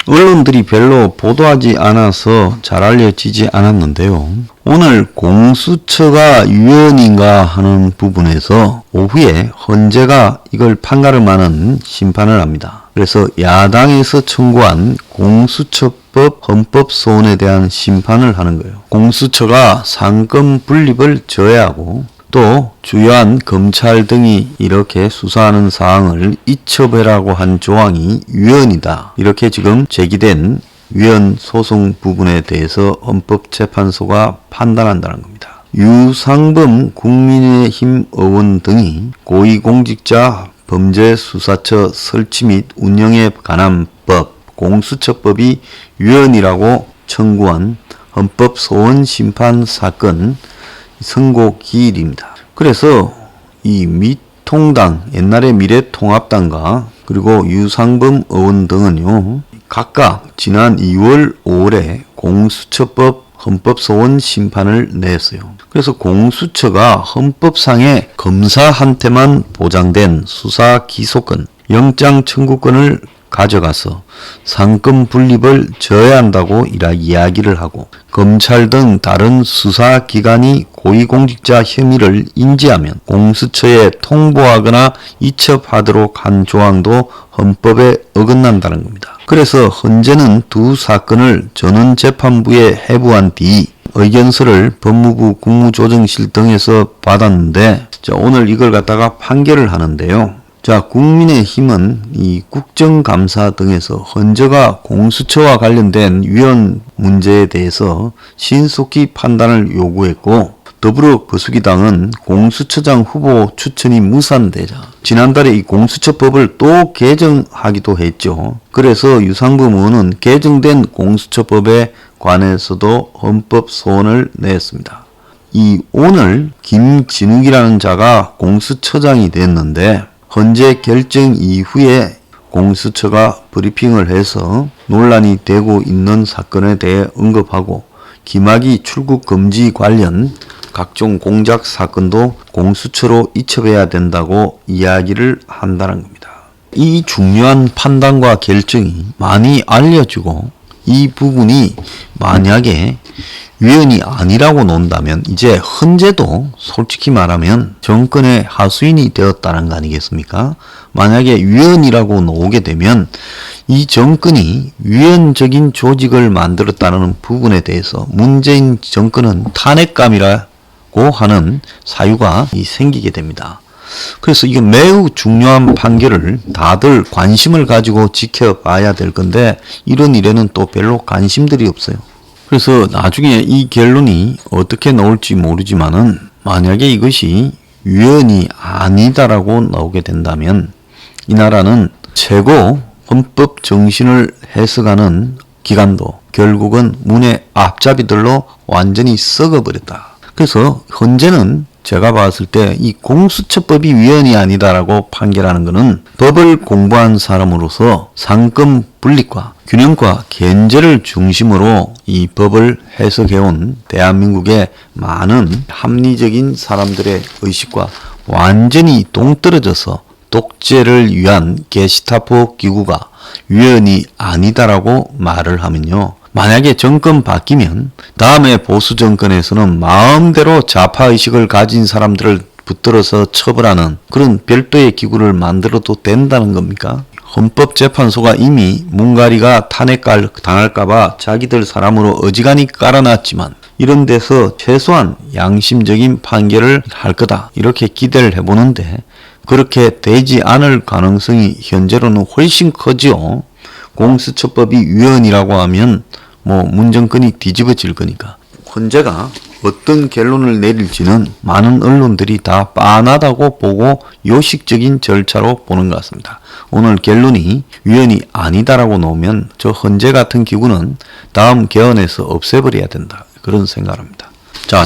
언론들이 별로 보도하지 않아서 잘 알려지지 않았는데요. 오늘 공수처가 유연인가 하는 부분에서 오후에 헌재가 이걸 판가름하는 심판을 합니다. 그래서 야당에서 청구한 공수처법 헌법소원에 대한 심판을 하는 거예요. 공수처가 상권 분립을 저해하고 또 주요한 검찰 등이 이렇게 수사하는 사항을 이첩해라고 한 조항이 위헌이다. 이렇게 지금 제기된 위헌 소송 부분에 대해서 헌법재판소가 판단한다는 겁니다. 유상범 국민의힘 의원 등이 고위공직자 범죄수사처 설치 및 운영에 관한 법, 공수처법이 위헌이라고 청구한 헌법소원 심판 사건 선고 기일입니다. 그래서 이 미통당, 옛날에 미래통합당과 그리고 유상범 의원 등은요, 각각 지난 2월 5월에 공수처법 헌법소원 심판을 냈어요. 그래서 공수처가 헌법상의 검사한테만 보장된 수사 기소권, 영장 청구권을 가져가서 상권 분립을 저해한다고 이야기를 하고 검찰 등 다른 수사기관이 고위공직자 혐의를 인지하면 공수처에 통보하거나 이첩하도록 한 조항도 헌법에 어긋난다는 겁니다. 그래서 헌재는 두 사건을 전원재판부에 해부한 뒤 의견서를 법무부 국무조정실 등에서 받았는데 오늘 이걸 갖다가 판결을 하는데요. 국민의힘은 이 국정감사 등에서 헌재가 공수처와 관련된 위헌 문제에 대해서 신속히 판단을 요구했고 더불어 거수기당은 공수처장 후보 추천이 무산되자 지난달에 이 공수처법을 또 개정하기도 했죠. 그래서 유상범 의원은 개정된 공수처법에 관해서도 헌법 소원을 냈습니다. 오늘 김진욱이라는 자가 공수처장이 됐는데 헌재 결정 이후에 공수처가 브리핑을 해서 논란이 되고 있는 사건에 대해 언급하고 김학의 출국 금지 관련 각종 공작 사건도 공수처로 이첩해야 된다고 이야기를 한다는 겁니다. 이 중요한 판단과 결정이 많이 알려지고 이 부분이 만약에 위헌이 아니라고 논다면 이제 헌재도 솔직히 말하면 정권의 하수인이 되었다는 거 아니겠습니까? 만약에 위헌이라고 나오게 되면 이 정권이 위헌적인 조직을 만들었다는 부분에 대해서 문재인 정권은 탄핵감이라고 하는 사유가 생기게 됩니다. 그래서 이게 매우 중요한 판결을 다들 관심을 가지고 지켜봐야 될 건데 이런 일에는 또 별로 관심들이 없어요. 그래서 나중에 이 결론이 어떻게 나올지 모르지만은 만약에 이것이 위헌이 아니다라고 나오게 된다면 이 나라는 최고 헌법 정신을 해석하는 기관도 결국은 문의 앞잡이들로 완전히 썩어버렸다. 그래서 헌재는 제가 봤을 때 이 공수처법이 위헌이 아니다라고 판결하는 것은 법을 공부한 사람으로서 상권 분립과 균형과 견제를 중심으로 이 법을 해석해온 대한민국의 많은 합리적인 사람들의 의식과 완전히 동떨어져서 독재를 위한 게시타포 기구가 위헌이 아니다라고 말을 하면요. 만약에 정권 바뀌면 다음에 보수 정권에서는 마음대로 좌파의식을 가진 사람들을 붙들어서 처벌하는 그런 별도의 기구를 만들어도 된다는 겁니까? 헌법재판소가 이미 문가리가 탄핵 당할까봐 자기들 사람으로 어지간히 깔아놨지만 이런 데서 최소한 양심적인 판결을 할 거다 이렇게 기대를 해보는데 그렇게 되지 않을 가능성이 현재로는 훨씬 커지요. 공수처법이 위헌이라고 하면 문정권이 뒤집어질 거니까. 헌재가 어떤 결론을 내릴지는 많은 언론들이 다 빤하다고 보고 요식적인 절차로 보는 것 같습니다. 오늘 결론이 위헌이 아니다라고 나오면 저 헌재 같은 기구는 다음 개헌에서 없애버려야 된다. 그런 생각을 합니다.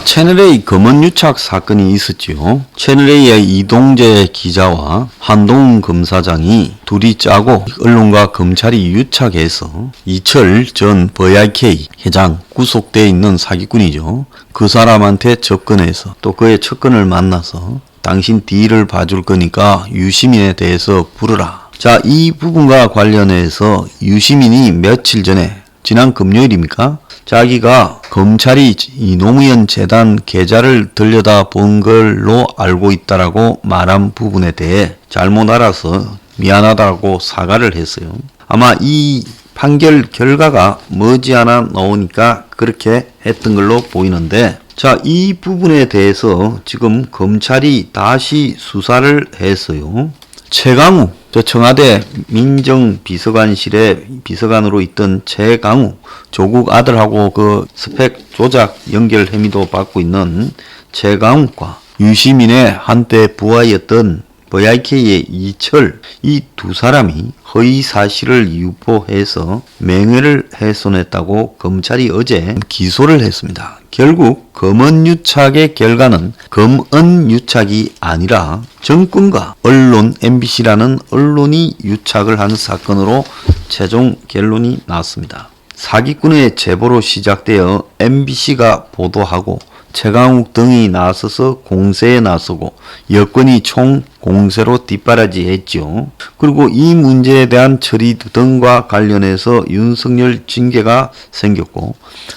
채널A 검언유착 사건이 있었지요. 채널A의 이동재 기자와 한동훈 검사장이 둘이 짜고 언론과 검찰이 유착해서 이철 전 VIK 회장 구속되어 있는 사기꾼이죠. 그 사람한테 접근해서 또 그의 측근을 만나서 당신 뒤를 봐줄 거니까 유시민에 대해서 부르라. 자, 이 부분과 관련해서 유시민이 며칠 전에, 지난 금요일입니까? 자기가 검찰이 이 노무현 재단 계좌를 들여다 본 걸로 알고 있다라고 말한 부분에 대해 잘못 알아서 미안하다고 사과를 했어요. 아마 이 판결 결과가 머지않아 나오니까 그렇게 했던 걸로 보이는데, 자, 이 부분에 대해서 지금 검찰이 다시 수사를 했어요. 최강욱, 저 청와대 민정비서관실에 비서관으로 있던 최강욱, 조국 아들하고 그 스펙 조작 연결 혐의도 받고 있는 최강욱과 유시민의 한때 부하였던 VIK의 이철, 이 두 사람이 허위 사실을 유포해서 명예를 훼손했다고 검찰이 어제 기소를 했습니다. 결국 검언유착의 결과는 검언유착이 아니라 정권과 언론 MBC라는 언론이 유착을 한 사건으로 최종 결론이 났습니다. 사기꾼의 제보로 시작되어 MBC가 보도하고 최강욱 등이 나서서 공세에 나서고 여권이 총 공세로 뒷바라지했죠. 그리고 이 문제에 대한 처리 등과 관련해서 윤석열 징계가 생겼고,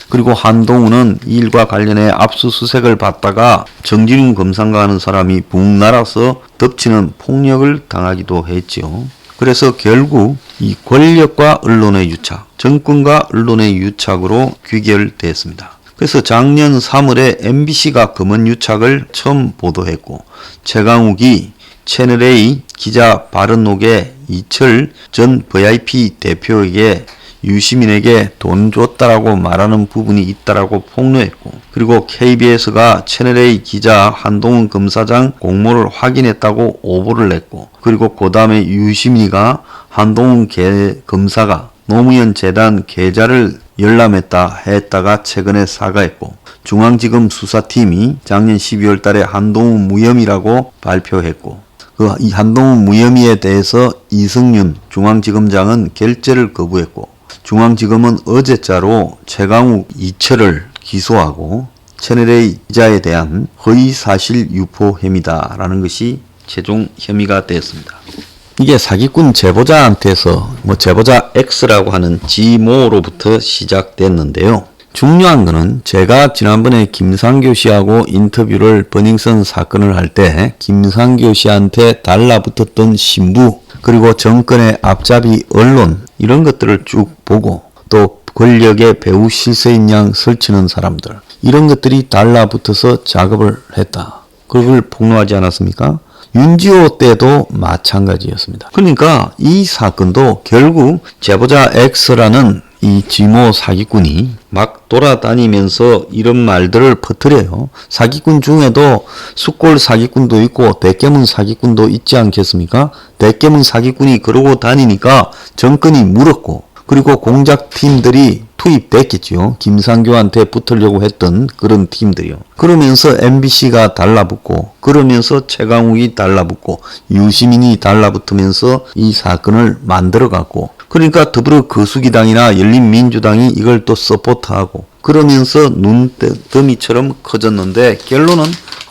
그리고 한동훈은 이 일과 관련해 압수수색을 받다가 정진웅 검사가 하는 사람이 붕 날아서 덮치는 폭력을 당하기도 했죠. 그래서 결국 이 권력과 언론의 유착, 정권과 언론의 유착으로 귀결됐습니다. 그래서 작년 3월에 MBC가 검언유착을 처음 보도했고, 최강욱이 채널A 기자 발언록에 이철 전 VIP 대표에게 유시민에게 돈 줬다라고 말하는 부분이 있다라고 폭로했고, 그리고 KBS가 채널A 기자 한동훈 검사장 공모를 확인했다고 오보를 냈고, 그리고 그 다음에 유시민이가 한동훈 검사가 노무현 재단 계좌를 열람했다 했다가 최근에 사과했고, 중앙지검 수사팀이 작년 12월 달에 한동훈 무혐의라고 발표했고, 이 한동훈 무혐의에 대해서 이승윤 중앙지검장은 결재를 거부했고, 중앙지검은 어제자로 최강욱 이철을 기소하고 채널A 기자에 대한 허위사실 유포 혐의다라는 것이 최종 혐의가 되었습니다. 이게 사기꾼 제보자한테서 제보자 X라고 하는 지모로부터 시작됐는데요. 중요한 거는 제가 지난번에 김상교 씨하고 인터뷰를 버닝썬 사건을 할 때 김상교 씨한테 달라붙었던 신부, 그리고 정권의 앞잡이 언론, 이런 것들을 쭉 보고, 또 권력의 배후 실세인 양 설치는 사람들, 이런 것들이 달라붙어서 작업을 했다. 그걸 폭로하지 않았습니까? 윤지호 때도 마찬가지였습니다. 그러니까 이 사건도 결국 제보자 X라는 이 지모 사기꾼이 막 돌아다니면서 이런 말들을 퍼뜨려요. 사기꾼 중에도 숫골 사기꾼도 있고 대깨문 사기꾼도 있지 않겠습니까? 대깨문 사기꾼이 그러고 다니니까 정권이 물었고, 그리고 공작팀들이 투입됐겠죠. 김상교한테 붙으려고 했던 그런 팀들이요. 그러면서 MBC가 달라붙고, 그러면서 최강욱이 달라붙고, 유시민이 달라붙으면서 이 사건을 만들어갔고, 그러니까 더불어 거수기당이나 열린민주당이 이걸 또 서포트하고, 그러면서 눈더미처럼 커졌는데 결론은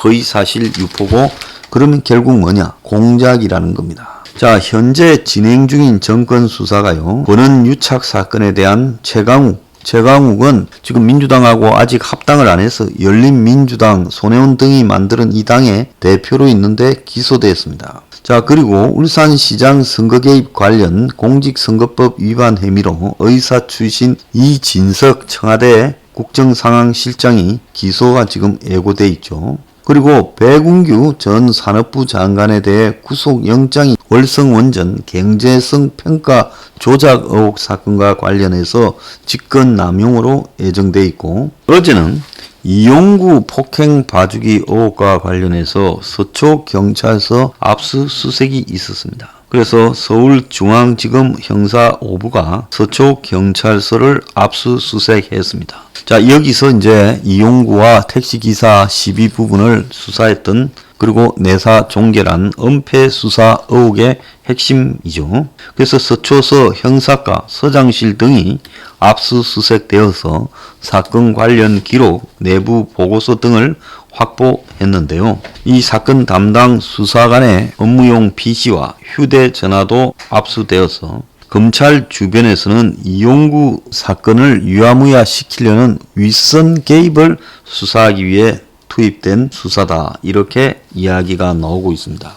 허위사실 유포고, 그러면 결국 뭐냐? 공작이라는 겁니다. 자, 현재 진행 중인 정권 수사가요, 권한 유착 사건에 대한 최강욱은 지금 민주당하고 아직 합당을 안 해서 열린민주당, 손혜원 등이 만드는 이 당의 대표로 있는데 기소됐습니다. 자, 그리고 울산시장 선거 개입 관련 공직선거법 위반 혐의로 의사 출신 이진석 청와대 국정상황실장이 기소가 지금 예고돼 있죠. 그리고 배군규 전 산업부 장관에 대해 구속영장이 월성원전 경제성 평가 조작 의혹 사건과 관련해서 직권남용으로 예정돼 있고, 어제는 이용구 폭행 봐주기 의혹과 관련해서 서초경찰서 압수수색이 있었습니다. 그래서 서울중앙지검 형사 5부가 서초경찰서를 압수수색했습니다. 자, 여기서 이제 이용구와 택시기사 시비 부분을 수사했던, 그리고 내사 종결한 은폐 수사 의혹의 핵심이죠. 그래서 서초서 형사과 서장실 등이 압수수색되어서 사건 관련 기록, 내부 보고서 등을 확보했는데요. 이 사건 담당 수사관의 업무용 PC와 휴대전화도 압수되어서 검찰 주변에서는 이용구 사건을 유야무야 시키려는 윗선 개입을 수사하기 위해 투입된 수사다, 이렇게 이야기가 나오고 있습니다.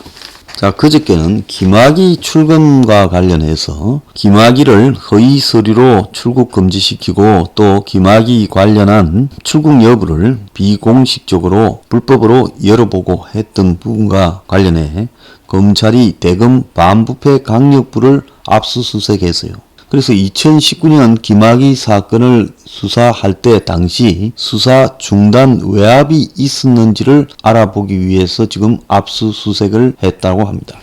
자, 그저께는 김학의 출금과 관련해서 김학의를 허위 서류로 출국 금지시키고 또 김학의 관련한 출국 여부를 비공식적으로 불법으로 열어보고 했던 부분과 관련해 검찰이 대검 반부패 강력부를 압수수색했어요. 그래서 2019년 김학의 사건을 수사할 때 당시 수사 중단 외압이 있었는지를 알아보기 위해서 지금 압수수색을 했다고 합니다.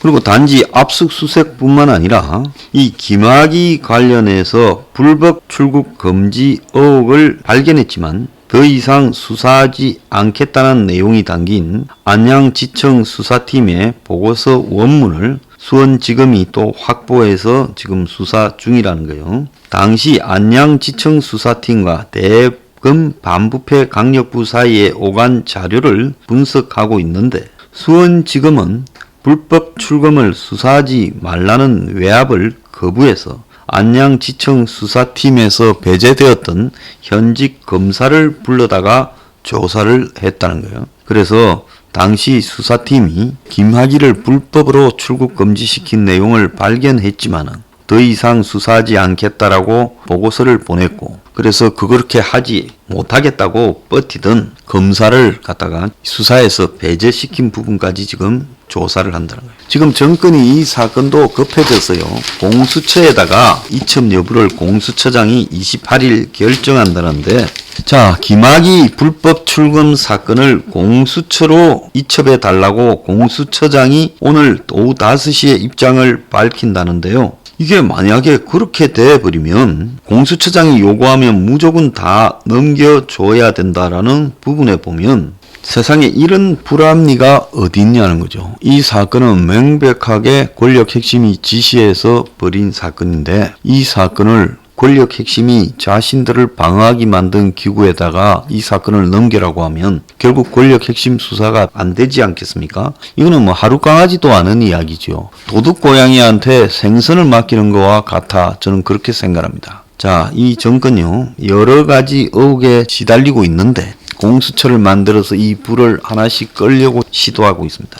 그리고 단지 압수수색뿐만 아니라 이 김학의 관련해서 불법 출국 금지 의혹을 발견했지만 더 이상 수사하지 않겠다는 내용이 담긴 안양지청 수사팀의 보고서 원문을 수원지검이 또 확보해서 지금 수사 중이라는 거예요. 당시 안양지청 수사팀과 대검 반부패 강력부 사이의 오간 자료를 분석하고 있는데 수원지검은 불법 출금을 수사하지 말라는 외압을 거부해서 안양지청 수사팀에서 배제되었던 현직 검사를 불러다가 조사를 했다는 거예요. 그래서 당시 수사팀이 김학의를 불법으로 출국 금지시킨 내용을 발견했지만은 더 이상 수사하지 않겠다라고 보고서를 보냈고, 그래서 그렇게 하지 못하겠다고 버티던 검사를 갖다가 수사에서 배제시킨 부분까지 지금 조사를 한다는 거예요. 지금 정권이 이 사건도 급해졌어요. 공수처에다가 이첩 여부를 공수처장이 28일 결정한다는데, 자, 김학의 불법 출금 사건을 공수처로 이첩해 달라고 공수처장이 오늘 오후 5시에 입장을 밝힌다는데요. 이게 만약에 그렇게 돼버리면 공수처장이 요구하면 무조건 다 넘겨줘야 된다라는 부분에 보면 세상에 이런 불합리가 어디 있냐는 거죠. 이 사건은 명백하게 권력 핵심이 지시해서 벌인 사건인데, 이 사건을 권력 핵심이 자신들을 방어하게 만든 기구에다가 이 사건을 넘기라고 하면 결국 권력 핵심 수사가 안 되지 않겠습니까? 이거는 뭐 하루 강아지도 않은 이야기죠. 도둑 고양이한테 생선을 맡기는 거와 같아, 저는 그렇게 생각합니다. 자, 이 정권요, 여러 가지 의혹에 시달리고 있는데 공수처를 만들어서 이 불을 하나씩 끌려고 시도하고 있습니다.